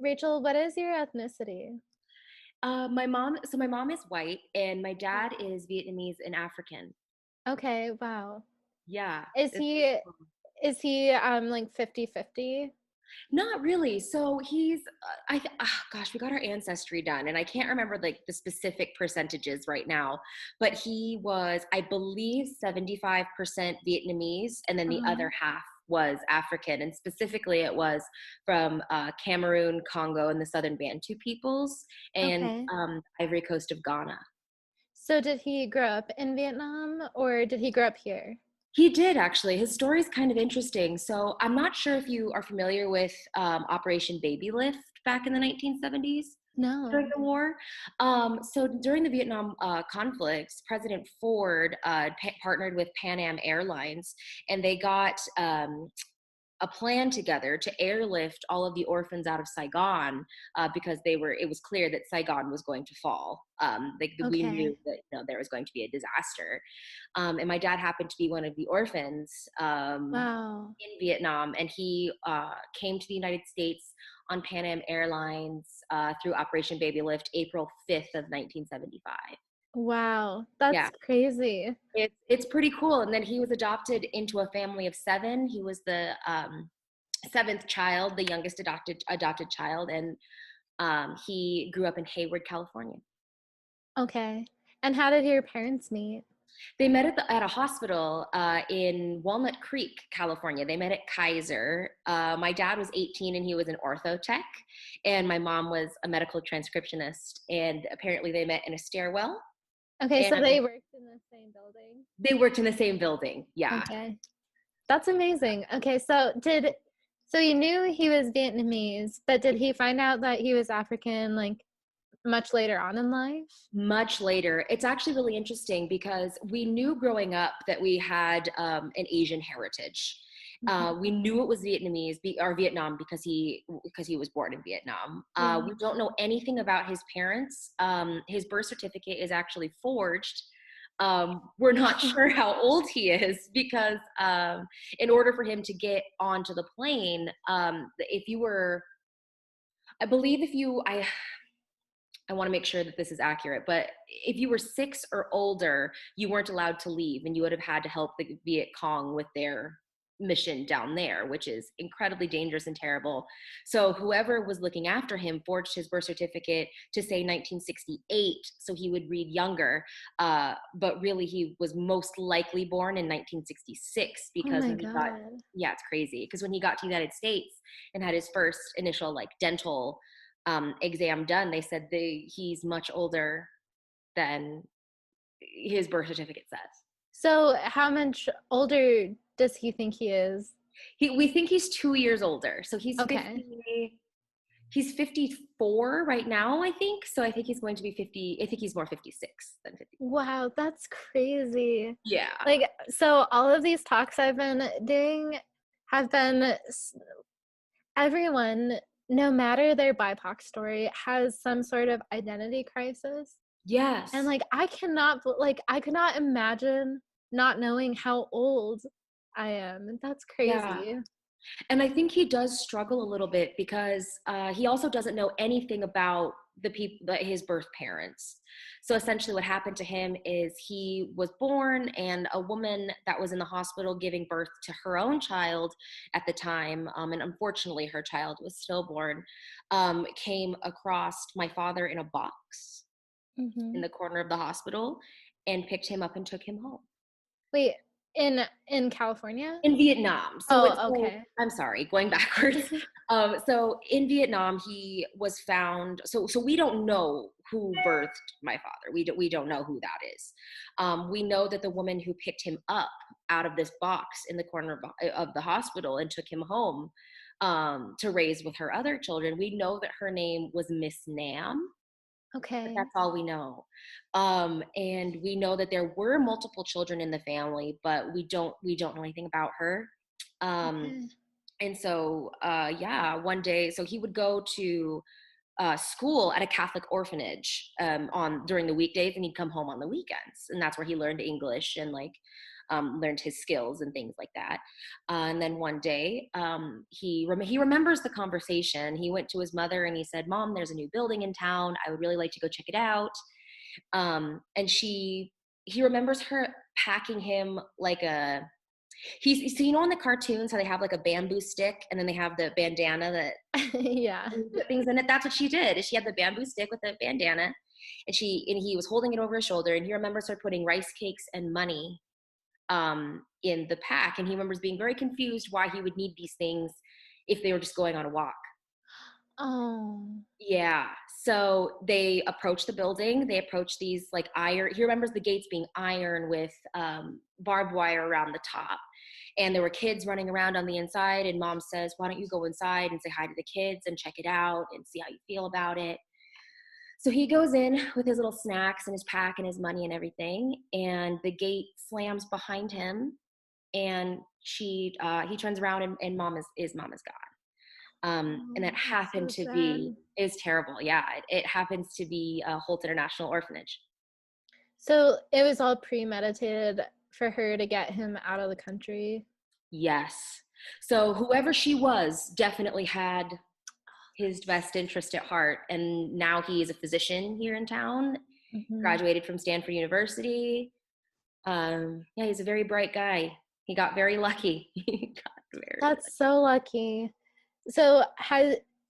Rachel, what is your ethnicity? My mom is white and my dad is Vietnamese and African. Okay, wow. Yeah, Is it's pretty he cool. is he like 50-50? Not really. So he's, gosh, we got our ancestry done, and I can't remember like the specific percentages right now, but he was, I believe, 75% Vietnamese, and then the other Uh-huh. half was African, and specifically it was from Cameroon, Congo, and the Southern Bantu peoples, and Okay. Ivory Coast of Ghana. So did he grow up in Vietnam or did he grow up here? He did actually. His story is kind of interesting. So I'm not sure if you are familiar with Operation Baby Lift back in the 1970s during No. the war. So during the Vietnam conflicts, President Ford partnered with Pan Am Airlines, and they got a plan together to airlift all of the orphans out of Saigon because it was clear that Saigon was going to fall. We knew Okay. that there was going to be a disaster. And my dad happened to be one of the orphans Wow. in Vietnam, and he came to the United States on Pan Am Airlines through Operation Baby Lift, April 5th of 1975. Wow. Yeah, That's crazy. it's pretty cool. And then he was adopted into a family of seven. He was the seventh child, the youngest adopted child, and he grew up in Hayward, California. Okay. And how did your parents meet? They met at a hospital in Walnut Creek, California. They met at Kaiser. My dad was 18 and he was an ortho tech, and my mom was a medical transcriptionist. And apparently, they met in a stairwell, Okay, so and they worked in the same building. they worked in the same building. Yeah. Okay. That's amazing. Okay, so you knew he was Vietnamese, but did he find out that he was African like much later on in life? Much later. It's actually really interesting because we knew growing up that we had an Asian heritage. Mhm. We knew it was Vietnamese or Vietnam because he was born in Vietnam. Yeah. We don't know anything about his parents. His birth certificate is actually forged. We're not sure how old he is because in order for him to get onto the plane, if you were, I believe if you, I want to make sure that this is accurate, but if you were 6 or older, you weren't allowed to leave, and you would have had to help the Viet Cong with their mission down there, which is incredibly dangerous and terrible. So whoever was looking after him forged his birth certificate to say 1968, so he would read younger. But really, he was most likely born in 1966 Oh because my when he got, God. yeah, it's crazy. Because when he got to the United States and had his first initial like dental exam done, they said he's much older than his birth certificate says. So how much older does he think he is? We think he's 2 years older, so Okay. he's 54 right now, I think. So I think he's going to be 50. I think he's more 56 than 50. Wow, that's crazy. Yeah. Like, so all of these talks I've been doing have been everyone, no matter their BIPOC story, has some sort of identity crisis. And Yes. like I could not imagine not knowing how old I am. That's Yeah. crazy. And I think he does struggle a little bit because he also doesn't know anything about the people, his birth parents. So essentially, what happened to him is he was born, and a woman that was in the hospital giving birth to her own child at the time, and unfortunately, her child was stillborn, came across my father in a box in Hmm. the corner of the hospital and picked him up and took him home. Wait, in California? In Vietnam. Oh, okay. I'm sorry, going backwards. So in Vietnam, he was found. So we don't know who birthed my father. We don't know who that is. We know that the woman who picked him up out of this box in the corner of the hospital and took him home to raise with her other children. We know that her name was Miss Nam, but Okay. that's all we know. And we know that there were multiple children in the family, but we don't know anything about her. Um, Okay. and so yeah, one day, so he would go to school at a Catholic orphanage on during the weekdays, and he'd come home on the weekends, and that's where he learned English and like learned his skills and things like that. And then one day, he remembers the conversation. He went to his mother and he said, "Mom, there's a new building in town. I would really like to go check it out." And he remembers her packing him like so you know in the cartoons how they have like a bamboo stick and then they have the bandana that Yeah. put things in it. That's what she did. Is she had the bamboo stick with the bandana, and he was holding it over his shoulder, and he remembers her putting rice cakes and money in the pack, and he remembers being very confused why he would need these things if they were just going on a walk. Oh. Yeah. So they approach the building. They approach these like iron. He remembers the gates being iron with barbed wire around the top. And there were kids running around on the inside. And Mom says, "Why don't you go inside and say hi to the kids and check it out and see how you feel about it?" So he goes in with his little snacks and his pack and his money and everything. And the gate slams behind him. And he turns around and Mom is gone. And that happened so to be, sad. is terrible. Yeah, it happens to be Holt International Orphanage. So it was all premeditated for her to get him out of the country. Yes. So whoever she was definitely had his best interest at heart. And now he is a physician here in town, graduated from Stanford University. Yeah, he's a very bright guy. He got very lucky. That's so lucky. So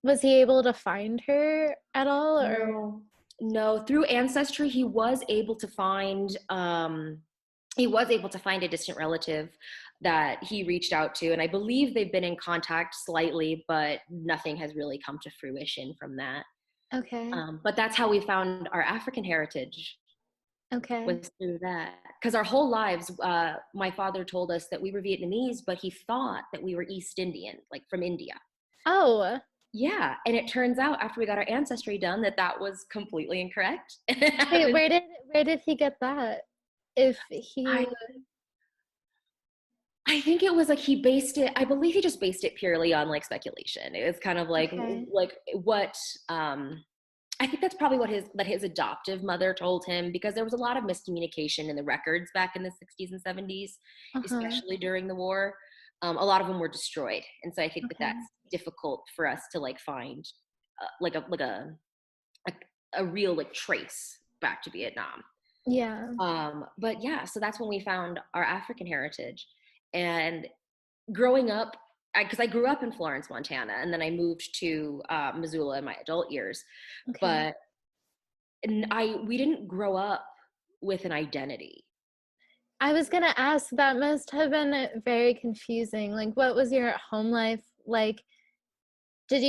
was he able to find her at all, or? No, through Ancestry, he was able to find a distant relative that he reached out to, and I believe they've been in contact slightly, but nothing has really come to fruition from that. Okay. But that's how we found our African heritage. Okay. Was through that, because our whole lives, my father told us that we were Vietnamese, but he thought that we were East Indian, like from India. Oh. Yeah, and it turns out after we got our ancestry done that was completely incorrect. Wait, where did he get that? If he I think it was like I believe he just based it purely on like speculation. It was kind of like Okay. what I think that's probably what his adoptive mother told him, because there was a lot of miscommunication in the records back in the 60s and 70s, especially during the war. A lot of them were destroyed, and so I think that's difficult for us to like find like a real like trace back to Vietnam. Yeah. But yeah, so that's when we found our African heritage. And growing up, because I grew up in Florence, Montana, and then I moved to Missoula in my adult years. Okay. But we didn't grow up with an identity. I was gonna ask, that must have been very confusing. Like, what was your home life like? Did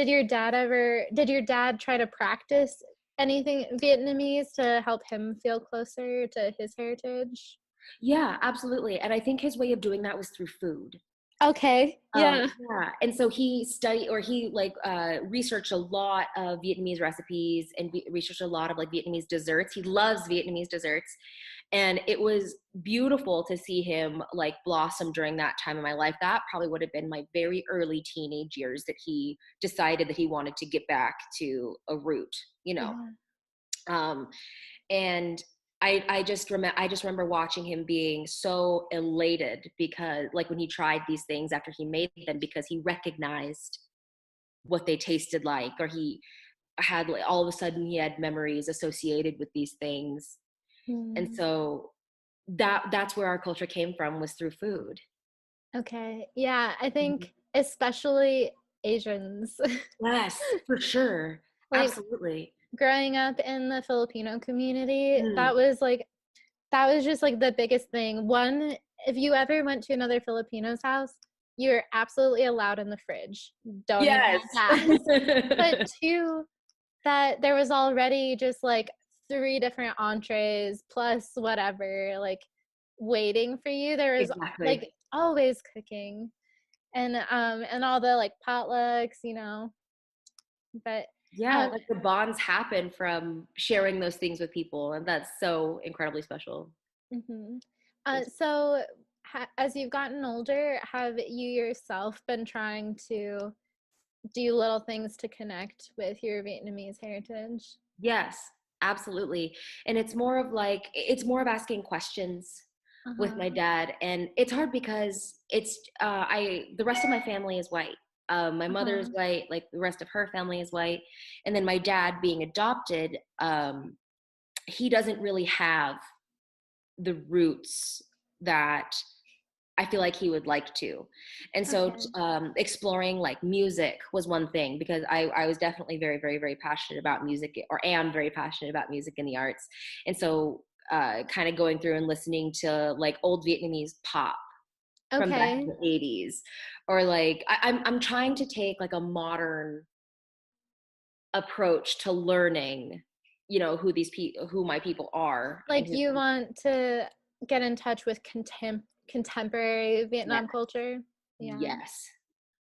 your dad try to practice anything Vietnamese to help him feel closer to his heritage? Yeah, absolutely. And I think his way of doing that was through food. Okay. Yeah. Yeah. And so he researched a lot of Vietnamese recipes and researched a lot of like Vietnamese desserts. He loves Vietnamese desserts. And it was beautiful to see him like blossom during that time in my life. That probably would have been my very early teenage years that he decided that he wanted to get back to a root, you know. Yeah. And I just remember watching him being so elated, because like when he tried these things after he made them, because he recognized what they tasted like, or he had like all of a sudden he had memories associated with these things. And so that's where our culture came from, was through food. Okay. Yeah, I think especially Asians. Yes, for sure. Like, Absolutely. growing up in the Filipino community, Mm. that was just like the biggest thing. One, if you ever went to another Filipino's house, you're absolutely allowed in the fridge. Don't even Yes. ask. But two, that there was already just like 3 different entrees plus whatever, like waiting for you. There was Exactly. like always cooking, and all the like potlucks, but Yeah, like the bonds happen from sharing those things with people, and that's so incredibly special. So as you've gotten older, have you yourself been trying to do little things to connect with your Vietnamese heritage? Yes, absolutely. And it's more of asking questions. with Uh-huh. my dad, and it's hard because the rest of my family is white. My mother is Uh-huh. white, like the rest of her family is white, and then my dad being adopted, he doesn't really have the roots that I feel like he would like to. And so Okay. exploring like music was one thing, because I was definitely very, very, very passionate about music, or am very passionate about music and the arts. And so kind of going through and listening to like old Vietnamese pop from back in Okay. the 80s, or like I'm trying to take like a modern approach to learning, who my people are and Like who. you want to get in touch with contemporary Yeah. Vietnam culture? Yeah. Yes,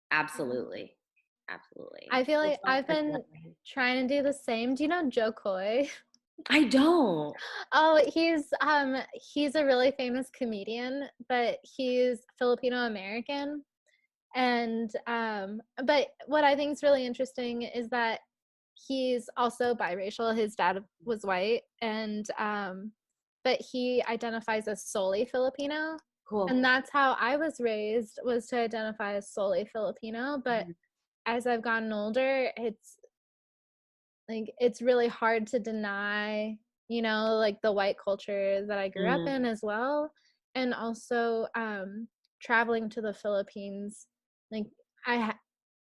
Yeah. absolutely. Absolutely. I feel What like about I've been personality? trying to do the same. Do you know Joe Coy? I don't. Oh, he's a really famous comedian, but he's Filipino American. And but what I think is really interesting is that he's also biracial. His dad was white, and but he identifies as solely Filipino. And Cool. that's how I was raised, was to identify as solely Filipino. But Mhm. as I've gotten older, it's really hard to deny, like the white culture that I grew up Mm, in as well. And also traveling to the Philippines, like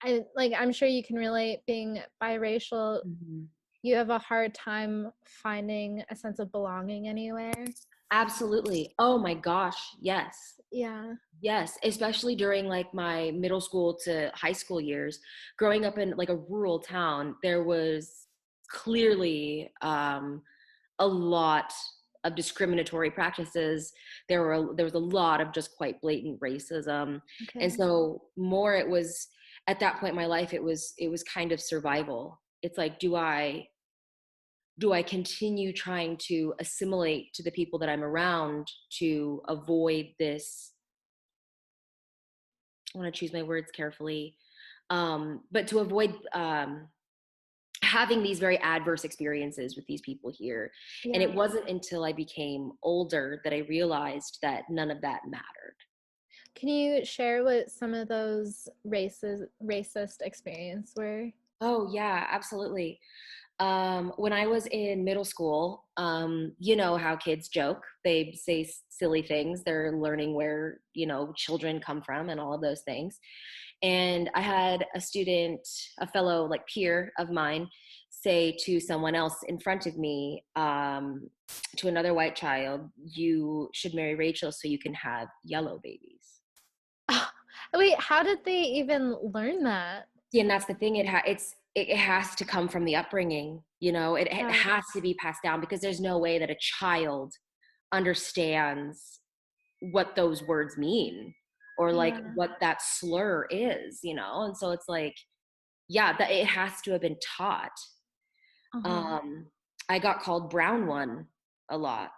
I'm sure you can relate, being biracial, mhm. you have a hard time finding a sense of belonging anywhere. Absolutely. Oh my gosh. Yes. Yeah. Yes. Especially during like my middle school to high school years, growing up in like a rural town, there was clearly a lot of discriminatory practices. There was a lot of just quite blatant racism. And Okay. so more it was at that point in my life, it was kind of survival. It's like, do I continue trying to assimilate to the people that I'm around to avoid this? I want to choose my words carefully, but to avoid having these very adverse experiences with these people here. And it Yeah. wasn't until I became older that I realized that none of that mattered. Can you share what some of those racist experience were? Oh, yeah, absolutely. When I was in middle school, you know how kids joke. They say silly things. They're learning where, children come from and all of those things. And I had a student, a fellow like peer of mine, say to someone else in front of me, to another white child, you should marry Rachel so you can have yellow babies. Wait, how did they even learn that? See, and that's the thing. It has to come from the upbringing. It Yeah. has to be passed down, because there's no way that a child understands what those words mean, or like Yeah. what that slur is. And so it's like, yeah, that it has to have been taught. Uh-huh. Um, I got called brown one a lot.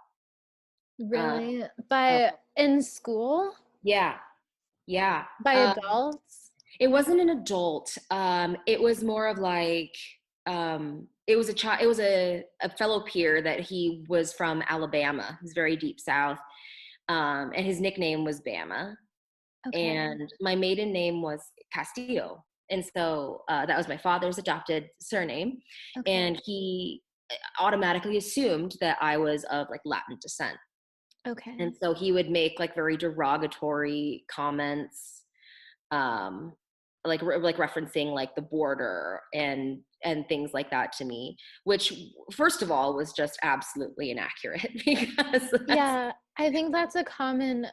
Uh, Really? uh, But in school? yeah, yeah. By adults? It wasn't an adult. It was more of like, it was a child. It was a fellow peer that he was from Alabama. He's very deep south, and his nickname was Bama. Okay. And my maiden name was Castillo, and so that was my father's adopted surname. Okay. And he automatically assumed that I was of like Latin descent, and Okay. so he would make like very derogatory comments, um like referencing like the border and things like that to me, which first of all was just absolutely inaccurate because that's Yeah, I think that's a common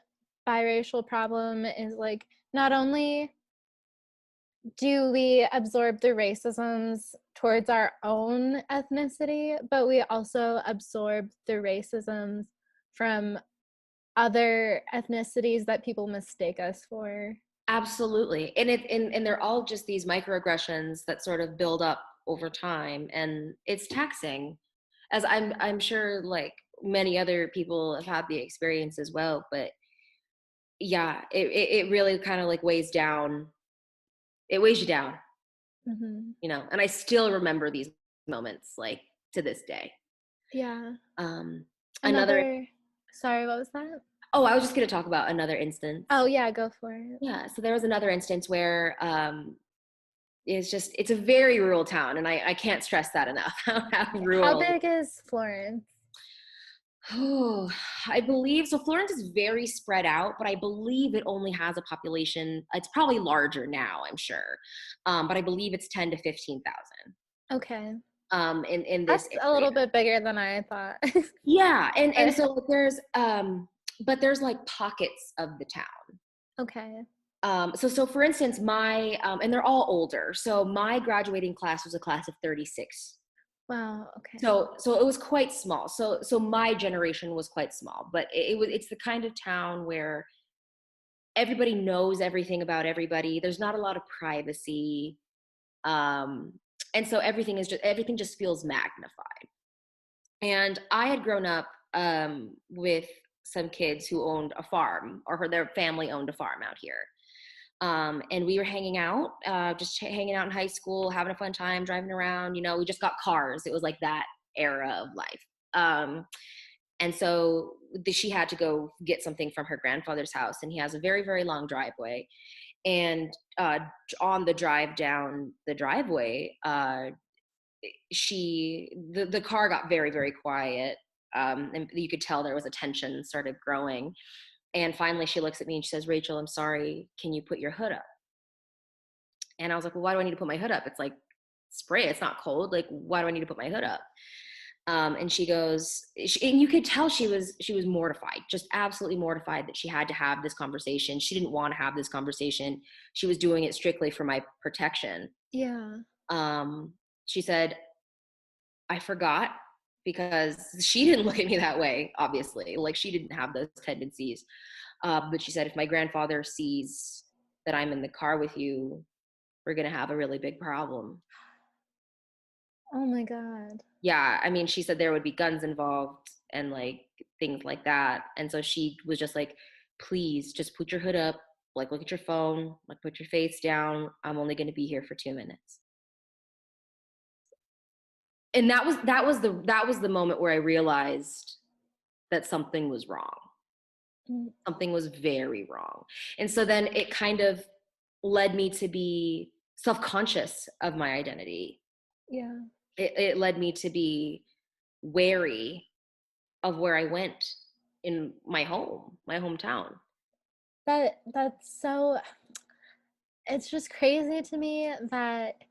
biracial problem, is like not only do we absorb the racisms towards our own ethnicity, but we also absorb the racisms from other ethnicities that people mistake us for. absolutely. And they're all just these microaggressions that sort of build up over time, and it's taxing, as I'm sure like many other people have had the experience as well. But yeah, it really kind of like weighs you down, Hmm. and I still remember these moments like to this day. Yeah. um Another Another, sorry, what was that? Oh, I was just going to talk about another instance. Oh yeah, go for it. Yeah, so there was another instance where it's a very rural town, and I can't stress that enough. How How rural. big is Florence? Oh, I believe so. Florence is very spread out, but I believe it only has a population. It's probably larger now, I'm sure, but I believe it's 10 to 15,000. Okay. In this That's a area. little bit bigger than I thought. Yeah, and so but there's like pockets of the town. Okay. So for instance, my and they're all older. So my graduating class was a class of 36. Wow. Okay. So it was quite small. So my generation was quite small, but it's the kind of town where everybody knows everything about everybody. There's not a lot of privacy. Um, and so everything just feels magnified. And I had grown up with some kids who owned a farm, or their family owned a farm out here. And we were hanging out, just hanging out in high school, having a fun time, driving around. We just got cars. It was like that era of life. And so she had to go get something from her grandfather's house, and he has a very, very long driveway. And on the drive down the driveway, the car got very, very quiet, and you could tell there was a tension started growing. And finally she looks at me and she says, "Rachel, I'm sorry, can you put your hood up?" And I was like, "Well, why do I need to put my hood up? It's like spray, it's not cold. Like, why do I need to put my hood up?" And she goes, and you could tell she was mortified, just absolutely mortified that she had to have this conversation. She didn't want to have this conversation. She was doing it strictly for my protection. Yeah. She said, "I forgot," because she didn't look at me that way, obviously. Like, she didn't have those tendencies. But she said, "If my grandfather sees that I'm in the car with you, we're going to have a really big problem." Oh my God. Yeah, I mean, she said there would be guns involved and like things like that. And so she was just like, "Please just put your hood up, like look at your phone, like put your face down. I'm only going to be here for 2 minutes." And that was the moment where I realized that something was wrong. Mm. Something was very wrong. And so then it kind of led me to be self-conscious of my identity. Yeah. It led me to be wary of where I went in my hometown. That's so, it's just crazy to me that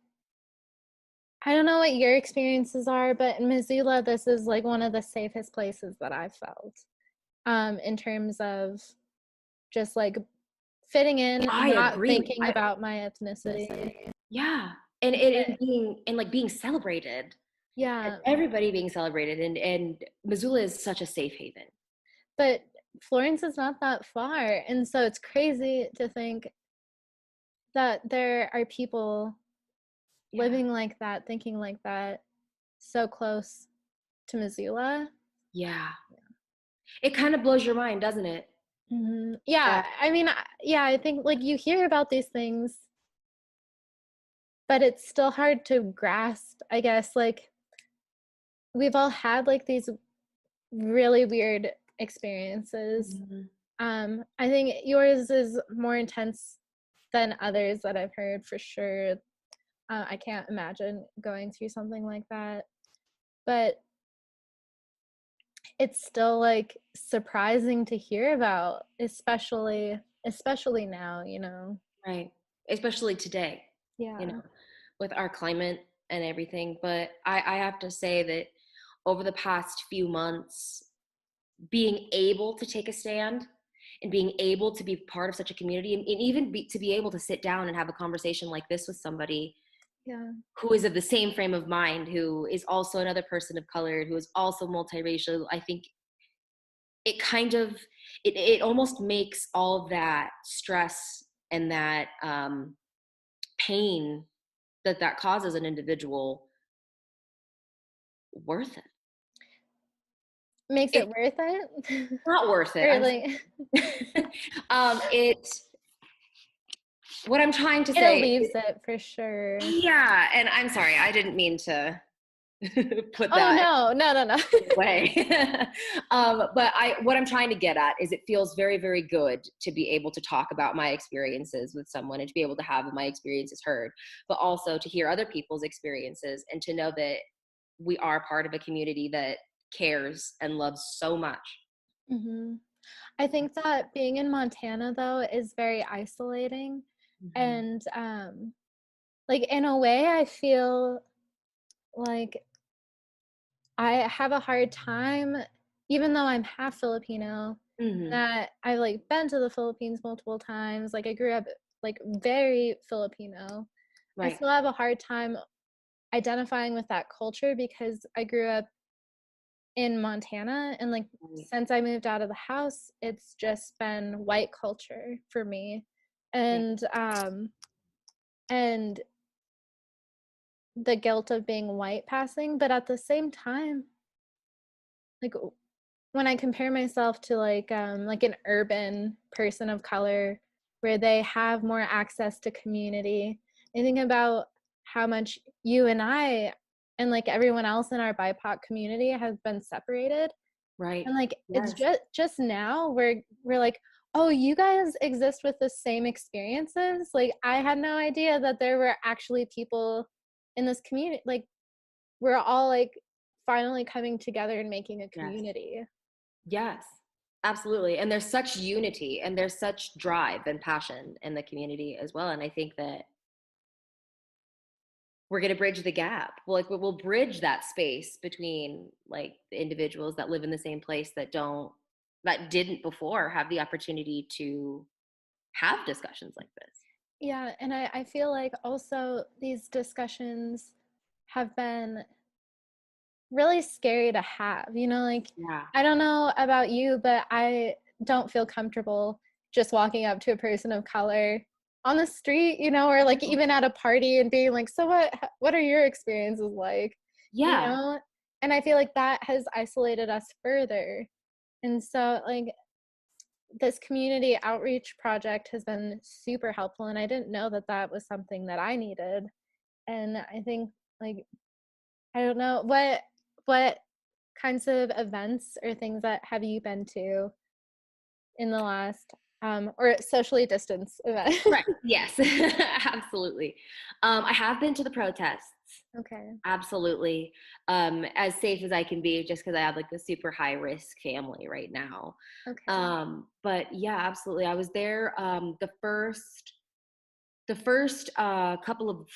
I don't know what your experiences are, but in Missoula, this is like one of the safest places that I've felt. In terms of just like fitting in, I not agree. thinking about my ethnicity. Yeah. And being celebrated. And Yeah. everybody being celebrated, and Missoula is such a safe haven. But Florence is not that far. And so it's crazy to think that there are people Yeah. living like that, thinking like that, so close to Missoula. Yeah. It kind of blows your mind, doesn't it? Yeah, That I mean, yeah, I think like you hear about these things, but it's still hard to grasp, I guess. Like, we've all had like these really weird experiences. Mhm. I think yours is more intense than others that I've heard for sure. I can't imagine going through something like that, but it's still like surprising to hear about, especially now, Right. Especially today, you Yeah. know, with our climate and everything. But I have to say that over the past few months, being able to take a stand and being able to be part of such a community, and even to be able to sit down and have a conversation like this with somebody Yeah. who is of the same frame of mind, who is also another person of color, who is also multiracial, I think it kind of it almost makes all of that stress and that pain that causes an individual worth it. Makes it It's worth it? not worth it. Or like It what I'm trying to it say leaves is, it for sure. yeah, and I'm sorry, I didn't mean to put Oh that no, no, no, no. way. But what I'm trying to get at is it feels very, very good to be able to talk about my experiences with someone and to be able to have my experiences heard, but also to hear other people's experiences and to know that we are part of a community that cares and loves so much. Hmm. I think that being in Montana though is very isolating, Mhm. and like in a way I feel like I have a hard time, even though I'm half Filipino, Mhm. that I've like been to the Philippines multiple times. Like I grew up like very Filipino. I Right. still have a hard time identifying with that culture because I grew up in Montana, and like Right. since I moved out of the house, it's just been white culture for me. Yeah. And the guilt of being white passing, but at the same time, like when I compare myself to like an urban person of color where they have more access to community, I think about how much you and I and like everyone else in our BIPOC community has been separated. Right. And like it's Yes. just now we're like, oh, you guys exist with the same experiences. Like I had no idea that there were actually people in this community. Like we're all like finally coming together and making a Yes. community. Yes. Absolutely. And there's such unity and there's such drive and passion in the community as well. And I think that we're going to bridge the gap. We'll bridge that space between like the individuals that live in the same place that didn't before have the opportunity to have discussions like this. Yeah, and I feel like also these discussions have been really scary to have. Like Yeah. I don't know about you, but I don't feel comfortable just walking up to a person of color on the street, or like even at a party and being like, "So what are your experiences like?" You Yeah. know? And I feel like that has isolated us further. And so like this community outreach project has been super helpful, and I didn't know that that was something that I needed. And I think like I don't know what kinds of events or things that have you been to in the last or socially distanced event? Right. Yes. Absolutely. I have been to the protests. Okay. Absolutely. As safe as I can be, just because I have like a super high risk family right now. Okay. But yeah, absolutely. I was there the first couple of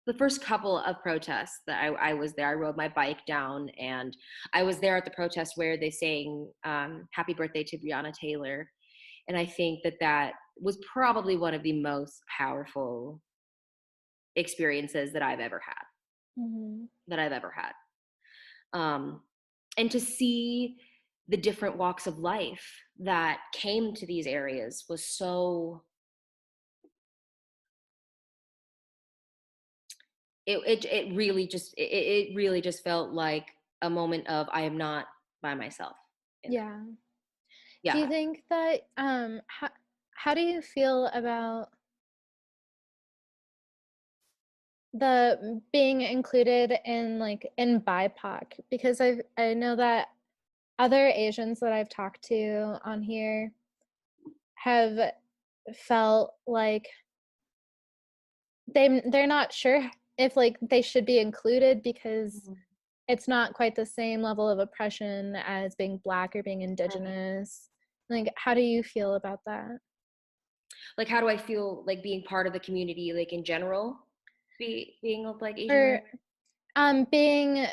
the first couple of protests that I was there. I rode my bike down, and I was there at the protest where they sang "Happy Birthday" to Breonna Taylor, and I think that that was probably one of the most powerful experiences that I've ever had. Hmm. That I've ever had. um, and to see the different walks of life that came to these areas was so it really just it really just felt like a moment of I am not by myself in this. Yeah. Do you Yeah. think that how do you feel about the being included in like in BIPOC? Because I know that other Asians that I've talked to on here have felt like they're not sure if like they should be included because Mhm. it's not quite the same level of oppression as being Black or being Right. Indigenous. Like, how do you feel about that? Like how do I feel like being part of the community like in general, being of like Asian Or American? being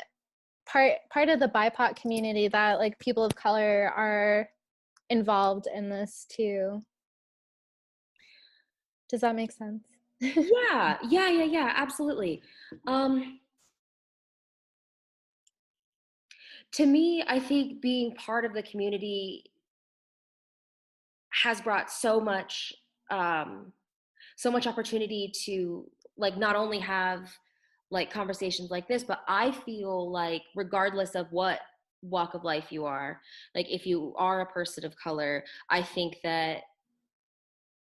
part of the BIPOC community, that like people of color are involved in this too. Does that make sense? Yeah, yeah, yeah, yeah, absolutely. um to me, I think being part of the community has brought um so much opportunity to like not only have like conversations like this, but I feel like regardless of what walk of life you are, like if you are a person of color, I think that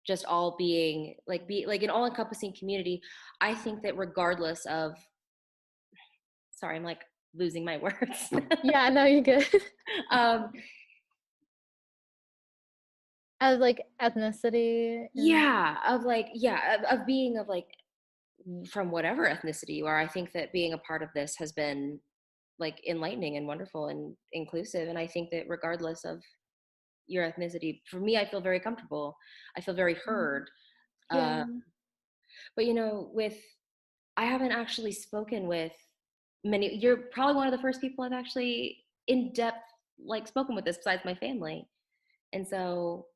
just all being like be like an all encompassing community, I think that regardless of sorry, I'm like losing my words. Yeah, no, you're good. um, As like ethnicity and yeah, of being of like from whatever ethnicity you are. I think that being a part of this has been like enlightening and wonderful and inclusive. And I think that regardless of your ethnicity, for me, I feel very comfortable. I feel very heard. yeah. Uh, but you know, I haven't actually spoken with many. You're probably one of the first people I've actually in depth like spoken with this besides my family. And so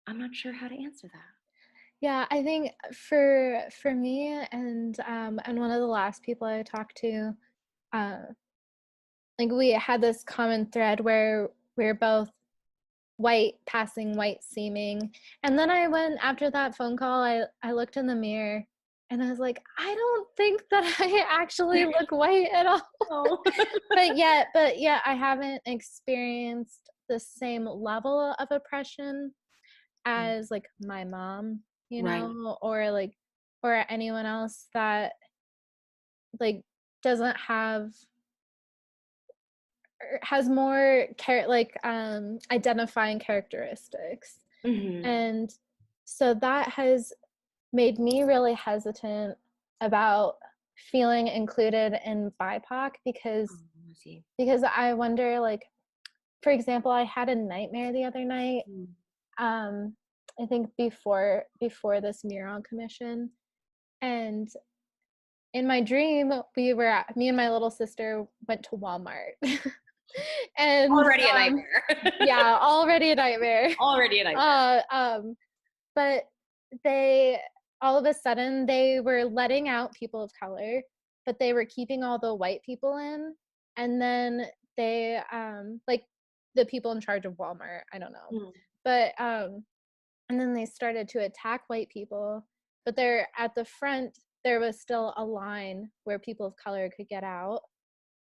I'm not sure how to answer that. Yeah, I think for me and one of the last people I talked to, uh, like we had this common thread where we're both white, passing white seeming. And then I went after that phone call, I looked in the mirror and I was like, I don't think that I actually look white at all. Oh. But yet I haven't experienced the same level of oppression as like my mom, you Right. know, or like or anyone else that like doesn't have or has more identifying characteristics. Mm-hmm. And so that has made me really hesitant about feeling included in BIPOC Oh, I see. because I wonder, like, for example, I had a nightmare the other night. Mm. Um, I think before this mural commission, and in my dream, me and my little sister went to Walmart, and Already a nightmare. yeah, already a nightmare. Already a nightmare. Uh, um, but they all of a sudden they were letting out people of color, but they were keeping all the white people in, and then they like the people in charge of Walmart, I don't know, Mm. but and then they started to attack white people, but they're at the front. There was still a line where people of color could get out,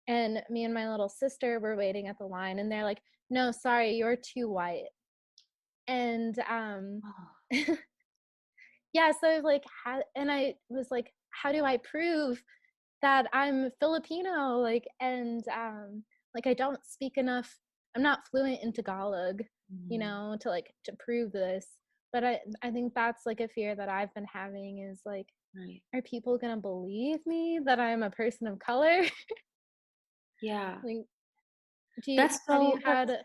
and me and my little sister were waiting at the line, and they're like, no, sorry, you're too white. And Oh. yeah, so like and I was like, how do I prove that I'm Filipino? Like, and like I don't speak enough, I'm not fluent in Tagalog, you Mm. know, to prove this. But I think that's like a fear that I've been having is like, Right. are people gonna believe me that I'm a person of color? Yeah. Like, That's have you so that's had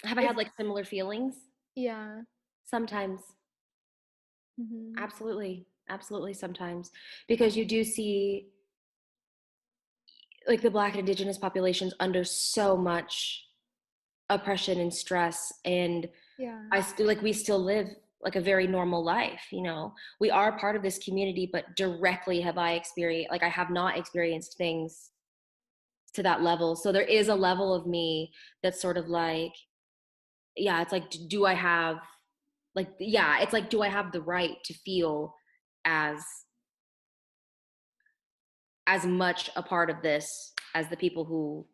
have I is had like similar feelings? yeah. Sometimes. Hmm. Absolutely. Absolutely sometimes. Because you do see like the Black and Indigenous populations under so much oppression and stress, and Yeah. I still like we still live like a very normal life, you know. We are part of this community, but directly have I experienced like I have not experienced things to that level. So there is a level of me that's sort of like, yeah, it's like do I have like yeah, it's like do I have the right to feel as as much a part of this as the people who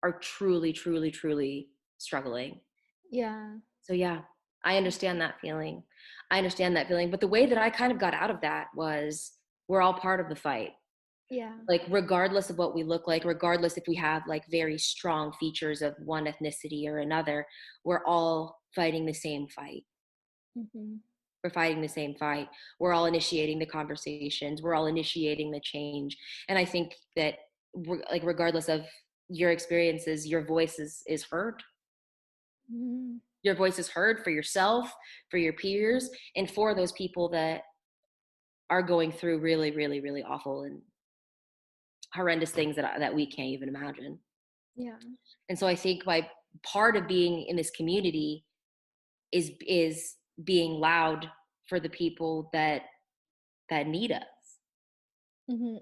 are truly, truly, truly struggling. Yeah. So yeah, I understand that feeling. I understand that feeling. But the way that I kind of got out of that was we're all part of the fight. Yeah. Like regardless of what we look like, regardless if we have like very strong features of one ethnicity or another, we're all fighting the same fight. Hmm. We're fighting the same fight. We're all initiating the conversations. We're all initiating the change. And I think that like regardless of your experiences, your voice is heard. Hmm. Your voice is heard for yourself, for your peers, and for those people that are going through really, really, really awful and horrendous things that we can't even imagine. Yeah. And so I think by part of being in this community is being loud for the people that need us.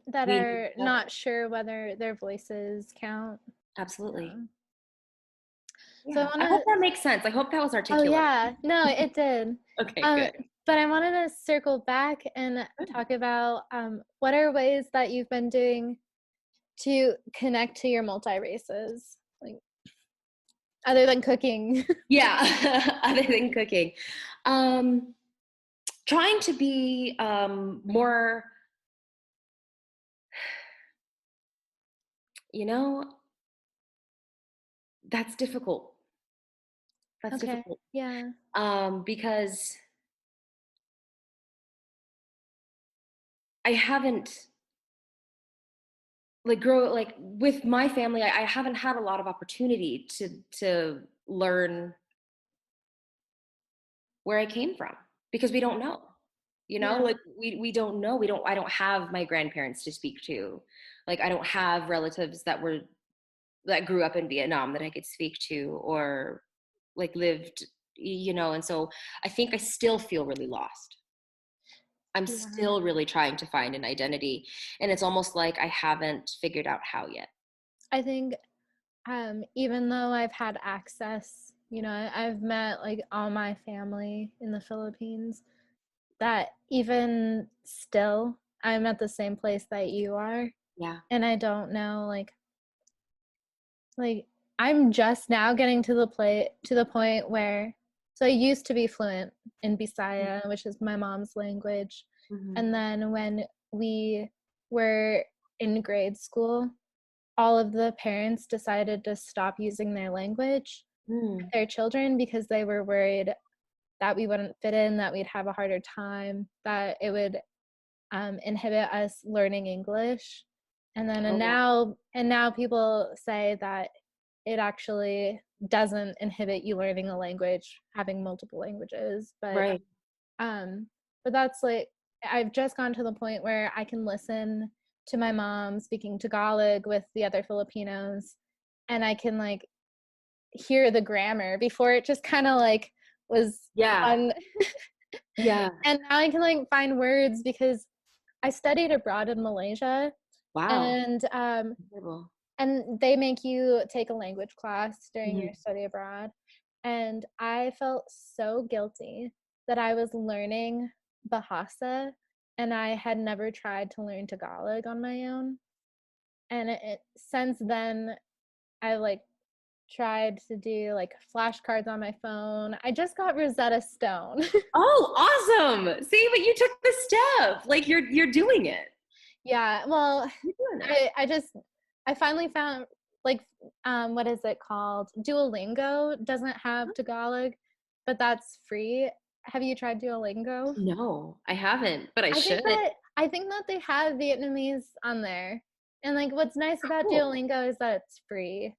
That We need are help. not sure whether their voices count. Absolutely. Yeah. So I Yeah. want I hope to. that makes sense. I hope that was Oh articulate. yeah, no, it did. Okay, Um, good. but I wanted to circle back and Good. talk about what are ways that you've been doing to connect to your multi races, like other than cooking. Yeah, other than cooking. Um, Trying to be more You know, that's difficult. That's Okay. difficult. Yeah. Because I haven't like grow like with my family, I haven't had a lot of opportunity to learn where I came from because we don't know. You know, Yeah. like we don't know. We don't I don't have my grandparents to speak to. Like I don't have relatives that grew up in Vietnam that I could speak to or like lived, you know, and so I think I still feel really lost. I'm Yeah. still really trying to find an identity, and it's almost like I haven't figured out how yet. I think even though I've had access, I've met like all my family in the Philippines, that even still I'm at the same place that you are, Yeah. and I don't know, like I'm just now getting to the point where, so I used to be fluent in Bisaya, which is my mom's language. Mm-hmm. And then when we were in grade school, all of the parents decided to stop using their language with Mm. their children because they were worried that we wouldn't fit in, that we'd have a harder time, that it would inhibit us learning English. And then Oh, wow. and now people say that it actually doesn't inhibit you learning a language, having multiple languages. Right. Um, but that's like, I've just gone to the point where I can listen to my mom speaking Tagalog with the other Filipinos, and I can like hear the grammar. Before it just kind of like was Yeah. fun. Yeah. And now I can like find words because I studied abroad in Malaysia, Wow. and Incredible. they make you take a language class during Mhm. your study abroad. And I felt so guilty that I was learning Bahasa and I had never tried to learn Tagalog on my own. And since then, I like tried to do like flashcards on my phone. I just got Rosetta Stone. Oh, awesome. See, but you took the step. Like you're doing it. Yeah, well, You're doing it. I finally found like what is it called? Duolingo doesn't have Tagalog, but that's free. Have you tried Duolingo? No, I haven't, but I should. I think that they have Vietnamese on there. And like what's nice about Cool. Duolingo is that it's free.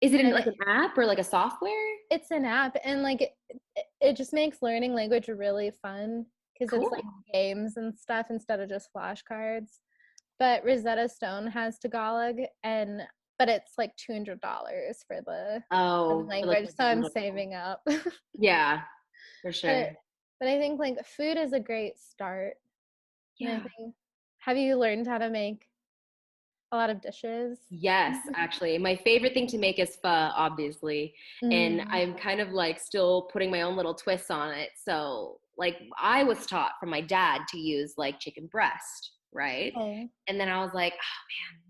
Is it And like an app or like a software? it's an app, and like it just makes learning language really fun because it's like Cool. games and stuff instead of just flashcards. But Rosetta Stone has Tagalog, and but it's like $200 for the Oh, for like language, the so I'm digital. saving up. Yeah, for but sure. but I think like food is a great start. And I Yeah. think, have you learned how to make a lot of dishes? Yes, actually. My favorite thing to make is pho, obviously. And Mm, I'm kind of like still putting my own little twists on it. So, like, I was taught from my dad to use like chicken breast, right? okay. And then I was like, oh man,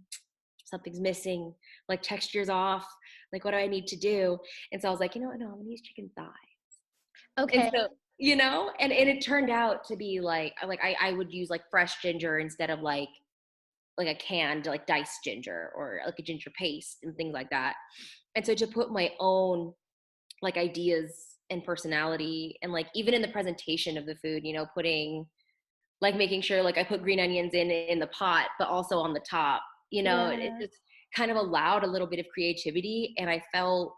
something's missing, like texture's off. Like, what do I need to do? And so I was like, you know what? No, I'm gonna use chicken thigh. And Okay. so, you know, and it turned out to be I would use like fresh ginger instead of like a canned like diced ginger or like a ginger paste and things like that. And so to put my own like ideas and personality and like even in the presentation of the food, you know, putting like making sure like I put green onions in the pot, but also on the top, you know, it Yeah. just kind of allowed a little bit of creativity. And I felt,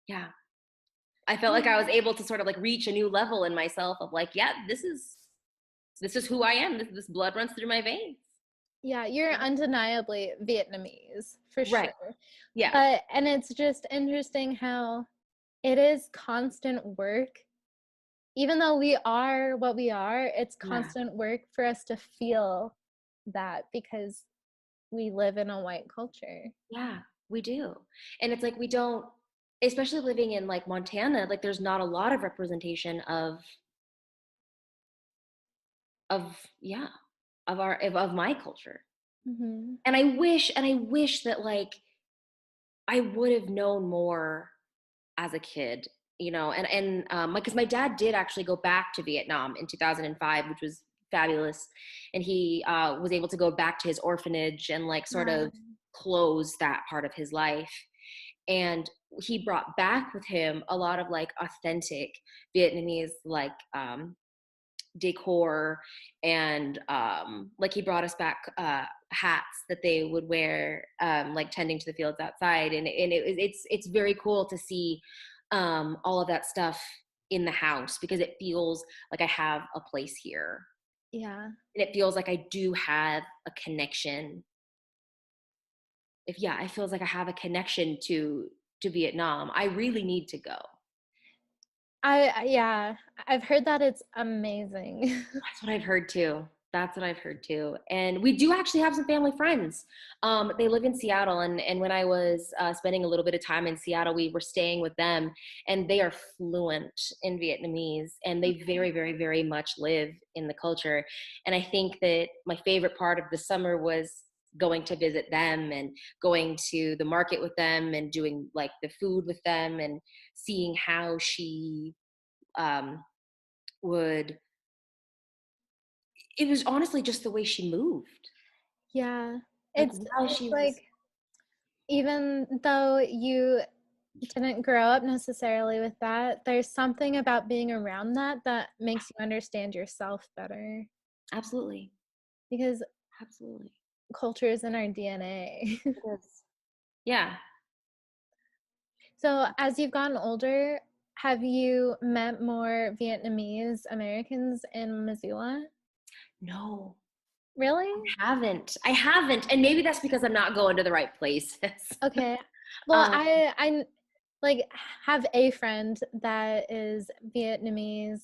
yeah, I felt like I was Yeah. able to sort of like reach a new level in myself of like, yeah, this is who I am. This blood runs through my veins. Yeah, you're undeniably Vietnamese for Right. sure. Yeah. But and it's just interesting how it is constant work. Even though we are what we are, it's Yeah. constant work for us to feel that because we live in a white culture. Yeah, we do. And it's like we don't, especially living in like Montana, like there's not a lot of representation of yeah, of my culture. Hmm. And I wish that like I would have known more as a kid, you know, and because my dad did actually go back to Vietnam in 2005, which was fabulous. And he was able to go back to his orphanage and like sort of close that part of his life. And he brought back with him a lot of like authentic Vietnamese like decor, and like he brought us back hats that they would wear like tending to the fields outside, and it's very cool to see all of that stuff in the house, because it feels like I have a place here. Yeah. And it feels like I do have a connection. It feels like I have a connection to Vietnam. I really need to go. Yeah, I've heard that it's amazing. That's what I've heard too. That's what I've heard too. And we do actually have some family friends. They live in Seattle. And when I was spending a little bit of time in Seattle, we were staying with them, and they are fluent in Vietnamese, and they very, very, very much live in the culture. And I think that my favorite part of the summer was going to visit them and going to the market with them and doing like the food with them and seeing how she would, it was honestly just the way she moved. Yeah. Like It's while it's she was, like, even though you didn't grow up necessarily with that, there's something about being around that that makes you understand yourself better, absolutely, because absolutely. culture is in our DNA. It is. Yeah. So, as you've gotten older, have you met more Vietnamese Americans in Missoula? No, Really? I haven't. And maybe that's because I'm not going to the right places. Okay. Well, um, I like have a friend that is Vietnamese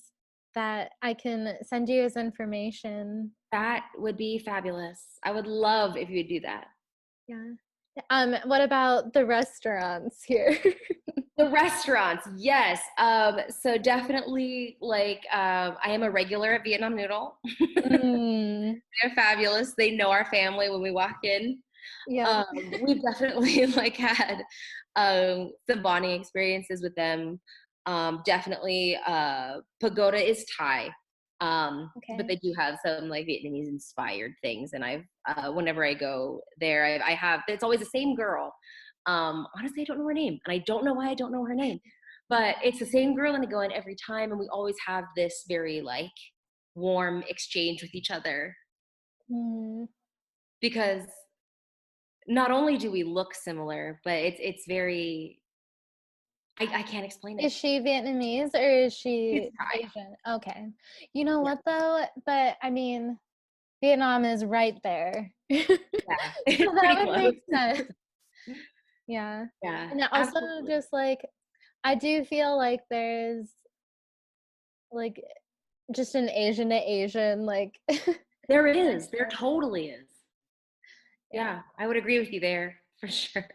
that I can send you his information. that would be fabulous. I would love if you would do that. Yeah. What about the restaurants here? The restaurants, yes. So definitely like I am a regular at Vietnam Noodle. Mm, They're fabulous. They know our family when we walk in. yeah. We've definitely like had some bonding experiences with them. Definitely Pagoda is Thai. But Okay. they do have some like Vietnamese inspired things, and I've whenever I go there, I have, it's always the same girl. Honestly, I don't know her name, and I don't know why I don't know her name, but it's the same girl, and I go in every time, and we always have this very like warm exchange with each other, Mm. because not only do we look similar, but it's very, I can't explain it. Is she Vietnamese or is It's she Thai. Asian? Okay. You know Yeah, what though? But I mean, Vietnam is right there. yeah, So it's that pretty would close. make sense. Yeah. Yeah, And also absolutely. just like I do feel like there's like just an Asian to Asian like There is. There connection. totally is. Yeah. Yeah, I would agree with you there for sure.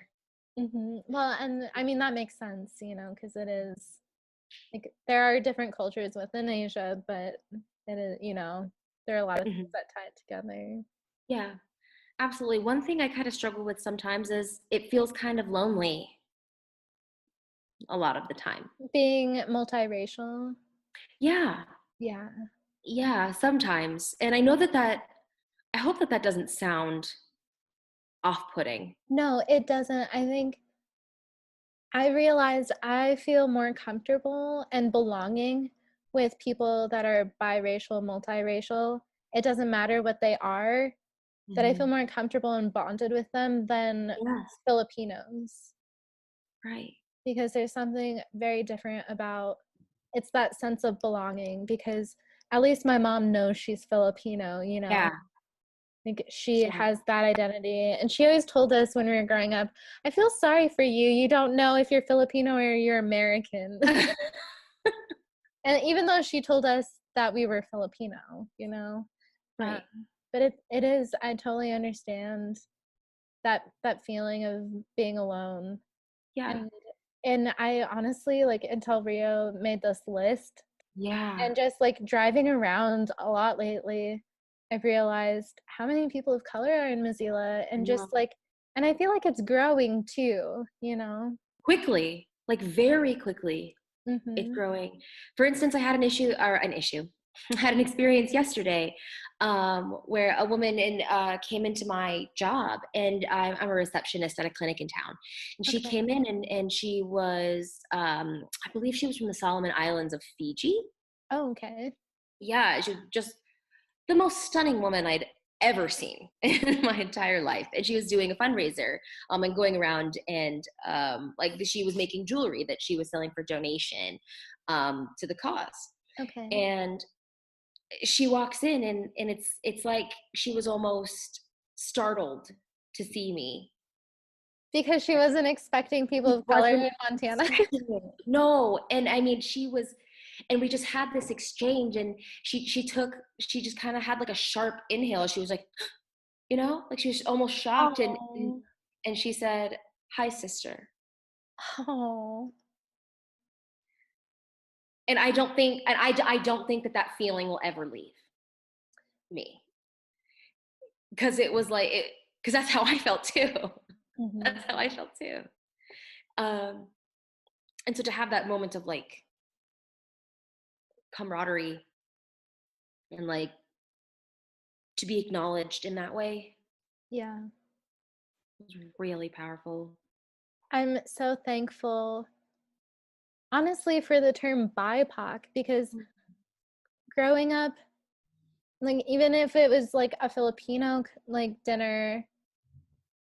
Well, and I mean that makes sense, because it is like there are different cultures within Asia, but it is, there are a lot of things Mhm. that tie it together. Yeah, absolutely. One thing I kind of struggle with sometimes is it feels kind of lonely a lot of the time. Being multiracial. Yeah, Yeah. yeah, sometimes. And I hope that that doesn't sound off-putting. No, it doesn't. I think I realized I feel more comfortable and belonging with people that are biracial, multiracial. It doesn't matter what they are, that I feel Mhm. more comfortable and bonded with them than Yes, Filipinos, right. because there's something very different about it's that sense of belonging, because at least my mom knows she's Filipino. Yeah, Think she yeah. has that identity. And she always told us when we were growing up, I feel sorry for you. You don't know if you're Filipino or you're American. And even though she told us that we were Filipino. Um, Right. but it is, I totally understand that feeling of being alone. Yeah. And and I honestly, like, until Rio made this list, Yeah. and just like driving around a lot lately, I've realized how many people of color are in Missoula, and Yeah. just like, and I feel like it's growing too. Quickly, like very quickly. It's Mm-hmm. growing. For instance, I had an issue. I had an experience yesterday. where a woman came into my job, and I'm a receptionist at a clinic in town. And she Okay. came in, and she was, I believe she was from the Solomon Islands of Fiji. Oh, okay. Yeah, she was just the most stunning woman I'd ever seen in my entire life. And she was doing a fundraiser, and going around, and like she was making jewelry that she was selling for donation, to the cause. Okay. And she walks in, and it's like she was almost startled to see me. Because she wasn't expecting people She of color wasn't in Montana. expecting it. No, and I mean, she was, and we just had this exchange, and she just kind of had like a sharp inhale. She was like, like she was almost shocked, and Oh. and she said, "Hi, sister." Oh. And I don't think that that feeling will ever leave me, because it was like it because that's how I felt too. Hmm. That's how I felt too. Um, and so to have that moment of like camaraderie, and like to be acknowledged in that way Yeah. was really powerful. I'm so thankful, honestly, for the term BIPOC because growing up, like even if it was like a Filipino like dinner,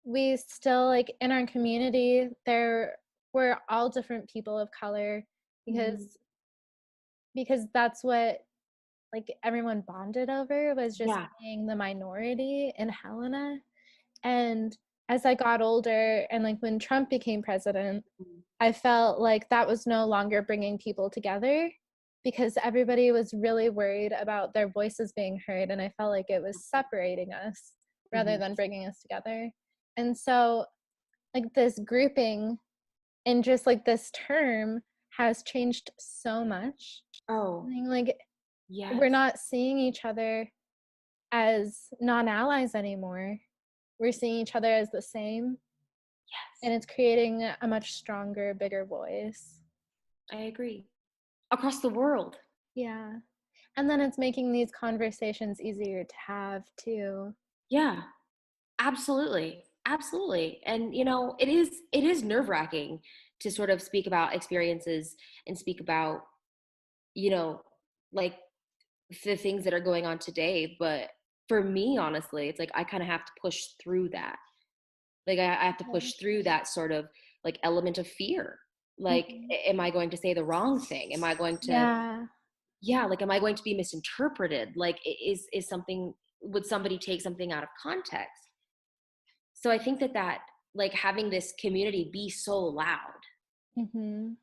we still like in our community there were all different people of color Mm-hmm. because that's what like everyone bonded over was just Yeah. being the minority in Helena. And as I got older and like when Trump became president, I felt like that was no longer bringing people together because everybody was really worried about their voices being heard. And I felt like it was separating us rather Mm-hmm. than bringing us together. And so, like, this grouping and just like this term has changed so much. I Oh, mean, like, we're yes. not seeing each other as non allies anymore. We're seeing each other as the same, Yes. and it's creating a much stronger, bigger voice. I agree. Across the world. Yeah. And then it's making these conversations easier to have too. Yeah. Absolutely. Absolutely. And it is nerve-wracking to sort of speak about experiences, and speak about, you know, like the things that are going on today. But for me, honestly, it's like I kind of have to push through that. Like I have to push through that sort of like element of fear. Like, Mhm. am I going to say the wrong thing? Am I going to, Yeah. yeah, like, am I going to be misinterpreted? Like, is something, would somebody take something out of context? So I think that like having this community be so loud Hmm.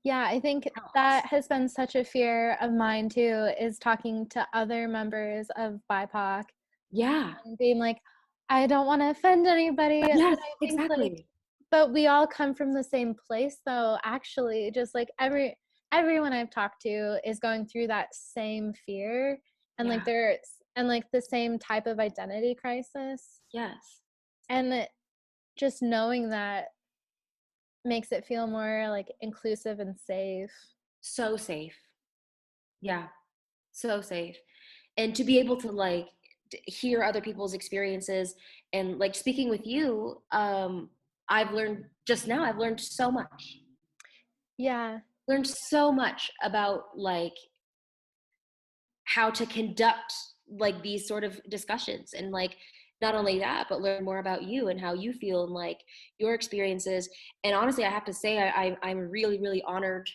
Yeah, I think that helps. has been such a fear of mine too, is talking to other members of BIPOC Yeah. and being like, I don't want to offend anybody. Yes, But I think like, exactly. but we all come from the same place though, actually, just like everyone I've talked to is going through that same fear and like Yeah. there's and like the same type of identity crisis. Yes. And just knowing that makes it feel more like inclusive and safe. So safe. Yeah. So safe. And to be able to like hear other people's experiences, and like speaking with you, I've learned so much. Yeah. Learned so much about like how to conduct like these sort of discussions, and like not only that, but learn more about you and how you feel, and like your experiences. And honestly, I have to say, I'm really, really honored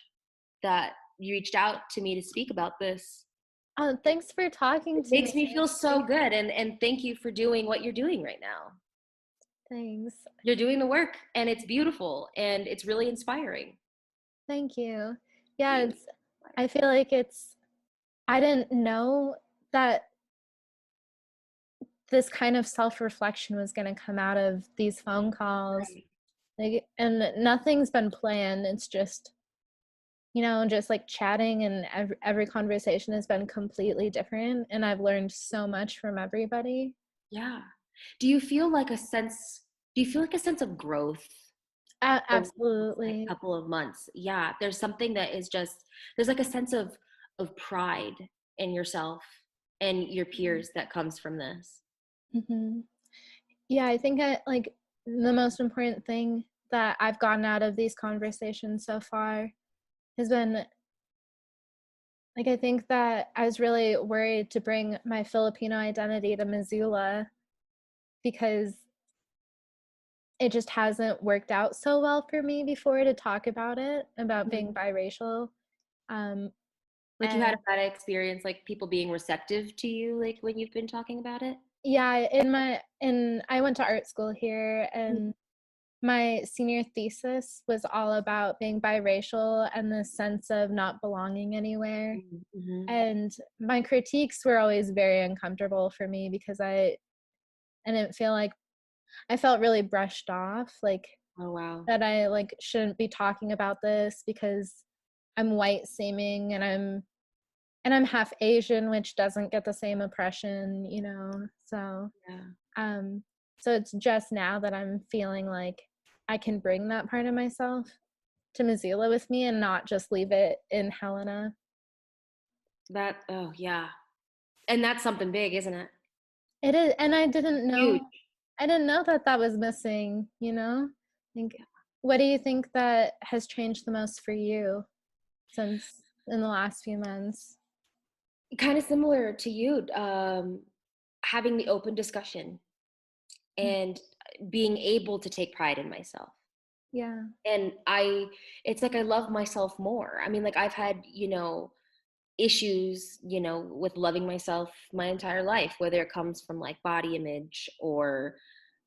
that you reached out to me to speak about this. Oh, thanks for talking It to makes me. me feel so good, and thank you for doing what you're doing right now. Thanks. You're doing the work, and it's beautiful, and it's really inspiring. Thank you. Yeah, Really it's I inspiring. feel like I didn't know that this kind of self-reflection was going to come out of these phone calls. Right. Like, and nothing's been planned. It's just, just like chatting, and every conversation has been completely different, and I've learned so much from everybody. Yeah. Do you feel like a sense? Do you feel like a sense of growth over like Absolutely. couple of months? Yeah, there's something that is just, there's like a sense of pride in yourself. and your peers that comes from this. Mm-hmm. Yeah, I think like the most important thing that I've gotten out of these conversations so far has been like, I think that I was really worried to bring my Filipino identity to Missoula because it just hasn't worked out so well for me before to talk about it, about being biracial. Um, Like you had and a bad experience, like people being receptive to you, like when you've been talking about it? yeah, I went to art school here, and my senior thesis was all about being biracial and the sense of not belonging anywhere. Mm-hmm. And my critiques were always very uncomfortable for me because I didn't feel like I felt really brushed off, like Oh, wow. that I like shouldn't be talking about this because I'm white seeming and I'm half Asian, which doesn't get the same oppression, you know. Yeah. Um so it's just now that I'm feeling like I can bring that part of myself to Missoula with me and not just leave it in Helena. Oh, yeah. And that's something big, isn't it? It is, and Huge. I didn't know that that was missing, you know? Like, what do you think that has changed the most for you since in the last few months? Kind of similar to you, having the open discussion and being able to take pride in myself. Yeah. And it's like I love myself more. I mean, like I've had, issues, with loving myself my entire life, whether it comes from like body image or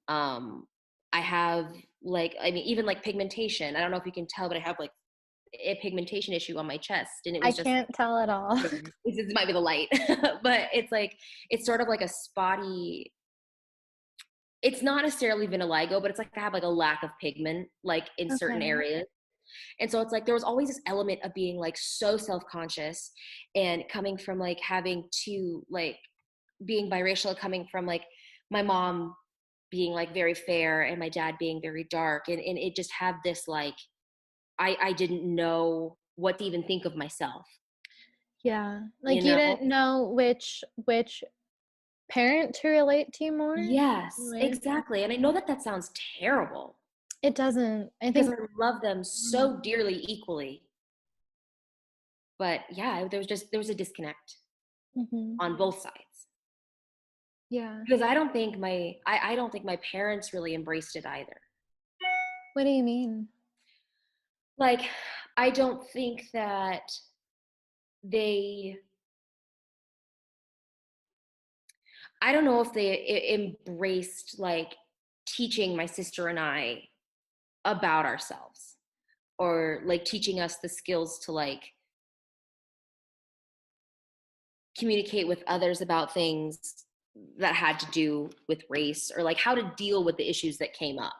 um I have like, I mean, even like pigmentation. I don't know if you can tell, but I have like a pigmentation issue on my chest, and it I was just can't tell at all. this might be the light, but it's like it's sort of like a spotty. It's not necessarily vitiligo, but it's like I have like a lack of pigment, like in certain Okay. areas. And so it's like there was always this element of being like so self-conscious, and coming from like having to like being biracial, coming from like my mom being like very fair and my dad being very dark, and it just had this like I didn't know what to even think of myself, Yeah. you Like you know? didn't know which parent to relate to more? Yes, Like, exactly. And I know that that sounds terrible it doesn't. I because think I love them so dearly equally. But yeah, there was a disconnect mm-hmm. on both sides. Yeah. Because I don't think my parents really embraced it either. What do you mean? Like I don't think that they I don't know if they embraced like teaching my sister and I about ourselves, or like teaching us the skills to like communicate with others about things that had to do with race, or like how to deal with the issues that came up.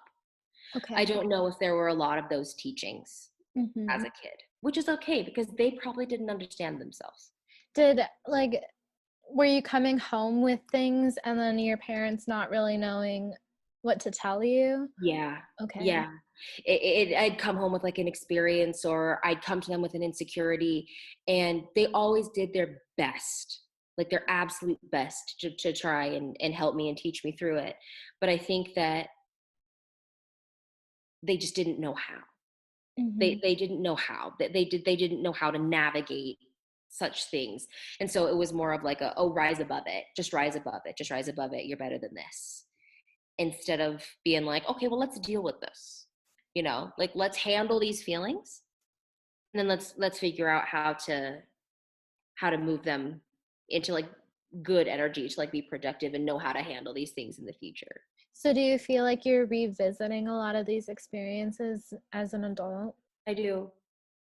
I Okay. don't know if there were a lot of those teachings as Mm-hmm. a kid, which is okay because they probably didn't understand themselves. Did like were you coming home with things and then your parents not really knowing what to tell you? Yeah. Okay. Yeah. I'd come home with like an experience, or I'd come to them with an insecurity, and they always did their best, like their absolute best to try and help me and teach me through it. But I think that they just didn't know how. Mm-hmm. They didn't know how. They didn't know how to navigate such things. And so it was more of like a, oh, rise above it. Just rise above it. Just rise above it. You're better than this. Instead of being like, okay, well, let's deal with this. Like let's handle these feelings, and then let's figure out how to move them into like good energy to like be productive and know how to handle these things in the future. So do you feel like you're revisiting a lot of these experiences as an adult? I do.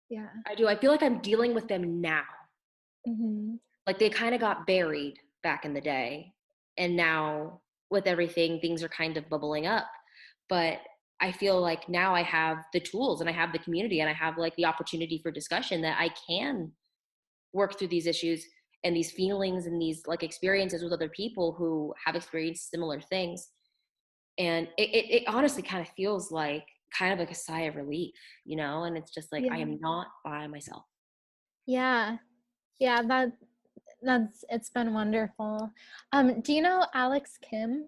Yeah. I do. I feel like I'm dealing with them now. Mm-hmm. Like they kind of got buried back in the day, and now with everything, things are kind of bubbling up. But I feel like now I have the tools, and I have the community, and I have like the opportunity for discussion, that I can work through these issues and these feelings and these like experiences with other people who have experienced similar things. And it honestly kind of feels like kind of like a sigh of relief, and it's just like I Yeah. am not by myself. Yeah. Yeah, It's been wonderful. Do you know Alex Kim?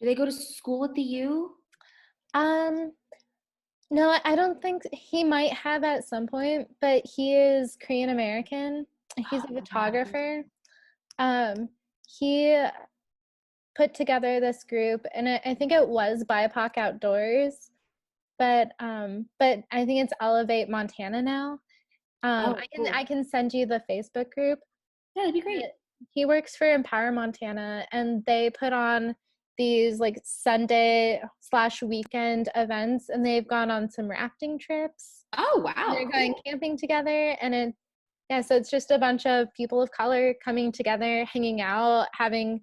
Do they go to school at the U? Um, no, I don't think he might have at some point, but he is Korean American. He's a Oh, wow. photographer. Um, he put together this group, and I think it was BIPOC Outdoors, but I think it's Elevate Montana now. Oh, I cool. can send you the Facebook group. Yeah, that'd be great. But he works for Empower Montana, and they put on these like Sunday/weekend events, and they've gone on some rafting trips. Oh, And wow. they're going Cool. camping together, and yeah, so it's just a bunch of people of color coming together, hanging out, having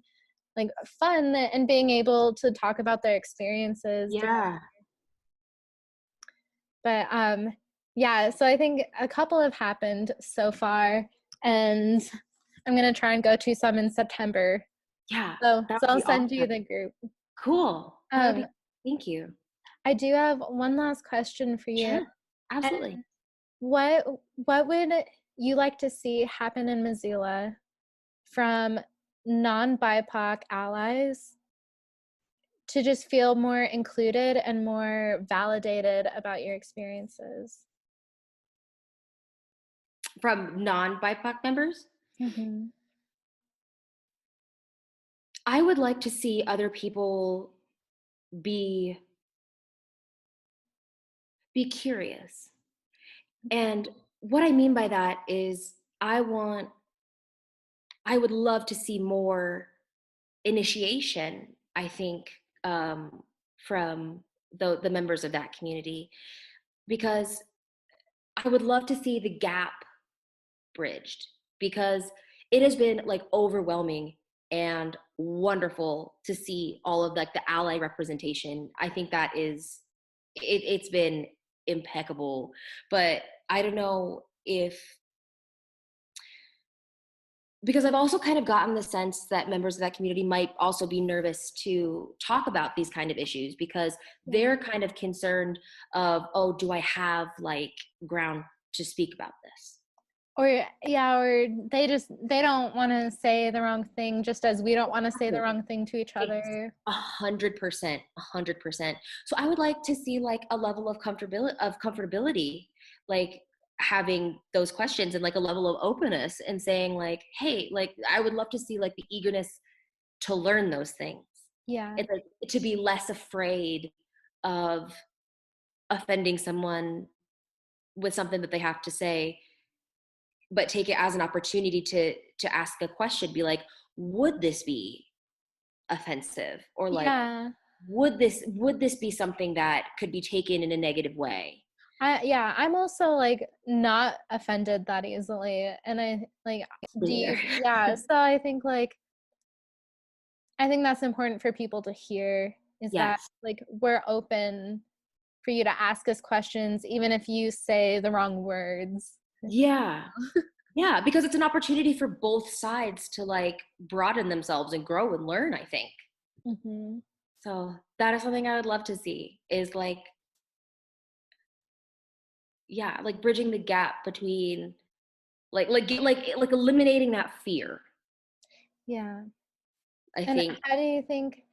like fun, and being able to talk about their experiences together. Yeah. But yeah, so I think a couple have happened so far, and I'm gonna try and go to some in September. Yeah. That So would I'll be send you awesome. the group. Cool. That would Um, be, thank you. I do have one last question for you. Sure. Absolutely. And what would you like to see happen in Missoula from non-BIPOC allies to just feel more included and more validated about your experiences? From non-BIPOC members, Hmm. I would like to see other people be be curious. And what I mean by that is I would love to see more initiation, I think, from the members of that community, because I would love to see the gap bridged, because it has been like overwhelming and wonderful to see all of like the ally representation. I think that is it's been impeccable, but I don't know if, because I've also kind of gotten the sense that members of that community might also be nervous to talk about these kind of issues because Yeah. they're kind of concerned of, oh, do I have like ground to speak about this? Or yeah, or they don't want to say the wrong thing, just as we don't want to say the wrong thing to each It's other. 100%, 100%. So I would like to see like a level of comfortability, like having those questions and like a level of openness and saying like, hey, like I would love to see like the eagerness to learn those things. Yeah. It's like to be less afraid of offending someone with something that they have to say, but take it as an opportunity to ask a question, be like, would this be offensive, or like, Yeah. would this be something that could be taken in a negative way? Yeah, I'm also like not offended that easily. And I like do Me you either. yeah, so I think that's important for people to hear, is that Yes. like we're open for you to ask us questions even if you say the wrong words. Yeah. Yeah, because it's an opportunity for both sides to like broaden themselves and grow and learn, I think. Hmm. So that is something I would love to see, is like, yeah, like bridging the gap between like eliminating that fear, Yeah. I And think. how do you think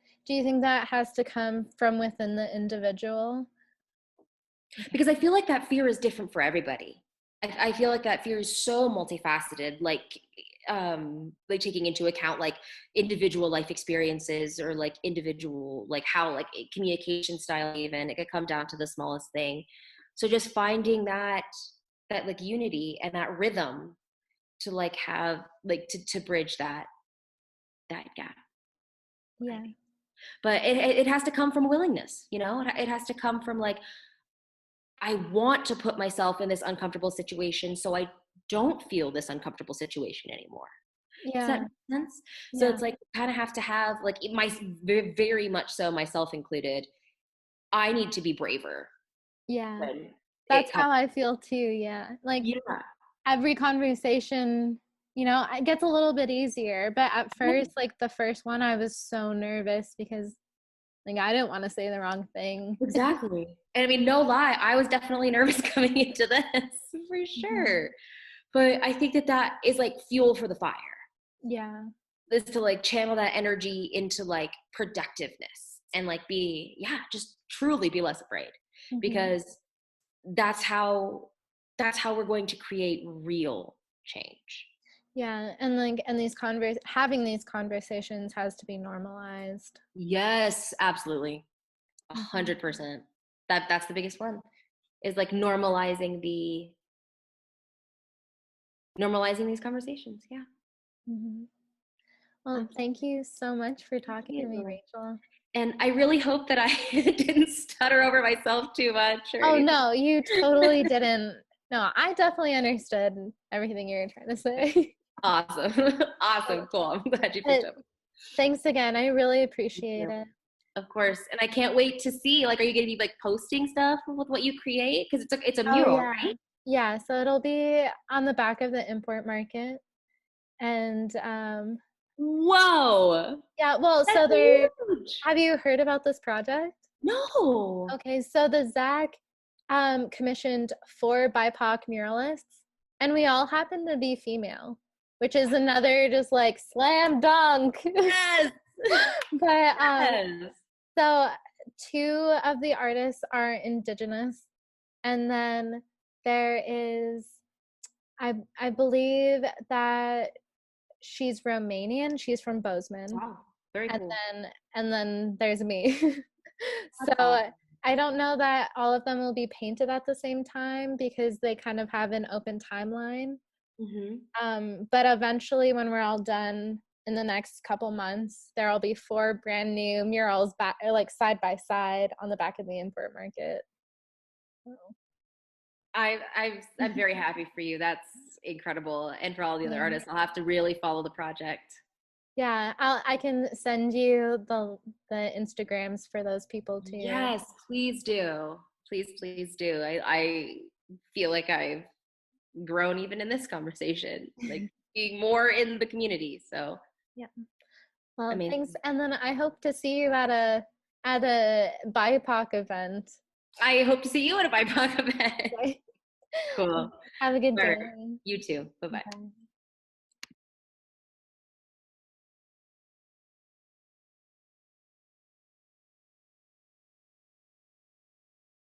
that has to come from within the individual? Because I feel like that fear is different for everybody. I feel like that fear is so multifaceted, like taking into account like individual life experiences, or like individual like how like communication style, even it could come down to the smallest thing. So just finding that like unity and that rhythm to like have like to bridge that gap, I Yeah. think. But it has to come from willingness, it has to come from like, I want to put myself in this uncomfortable situation so I don't feel this uncomfortable situation anymore. Does that Yeah. make sense? So Yeah. it's like kind of have to have like my very, very much so, myself included. I need to be braver Yeah. when it That's comes. how I feel too. Yeah. Like Yeah. every conversation, it gets a little bit easier. But at first, like the first one, I was so nervous because like I didn't want to say the wrong thing. Exactly. And I mean, no lie, I was definitely nervous coming into this for Mhm. sure. But I think that is like fuel for the fire, Yeah. is to like channel that energy into like productiveness and like just truly be less afraid, Mm-hmm. because that's how we're going to create real change. Yeah, and having these conversations has to be normalized. Yes, absolutely. Mm-hmm. 100%. That's the biggest one, is like normalizing these conversations. Yeah. Mm-hmm. Well, thank Absolutely. you so much for Thank talking to me, you. Rachel. And I really hope that I didn't stutter over myself too much or Oh anything. no, you totally didn't. No, I definitely understood everything you were trying to say. Awesome. Awesome. Cool. I'm glad you picked But up. thanks again. I really Thank appreciate you. it. Of course. And I can't wait to see, like, are you going to be like posting stuff with what you create? Because it's a Oh mural, yeah. right? Yeah, so it'll be on the back of the import market. And Whoa. yeah, well, That's so there huge. have you heard about this project? No. Okay, so the ZAC commissioned 4 BIPOC muralists, and we all happen to be female, which is another just like slam dunk. Yes. But Yes. so 2 of the artists are indigenous, and then there is I believe that she's Romanian. She's from Bozeman, Wow. Very and cool. then there's me. That's So awesome. I don't know that all of them will be painted at the same time because they kind of have an open timeline. Hmm. But eventually, when we're all done in the next couple months, there will be 4 brand new murals back, like side by side, on the back of the import market. I'm very happy for you. That's incredible. And for all the other Yeah. artists, I'll have to really follow the project. Yeah, I can send you the Instagrams for those people too. Yes, please do. Please, please do. I feel like I've grown even in this conversation, like being more in the community. So Yeah. Well, thanks, amazing. and then I hope to see you at a BIPOC event. I hope to see you at a BIPOC event. Okay. Cool. Have a good All right. day. You too. Bye bye. Bye.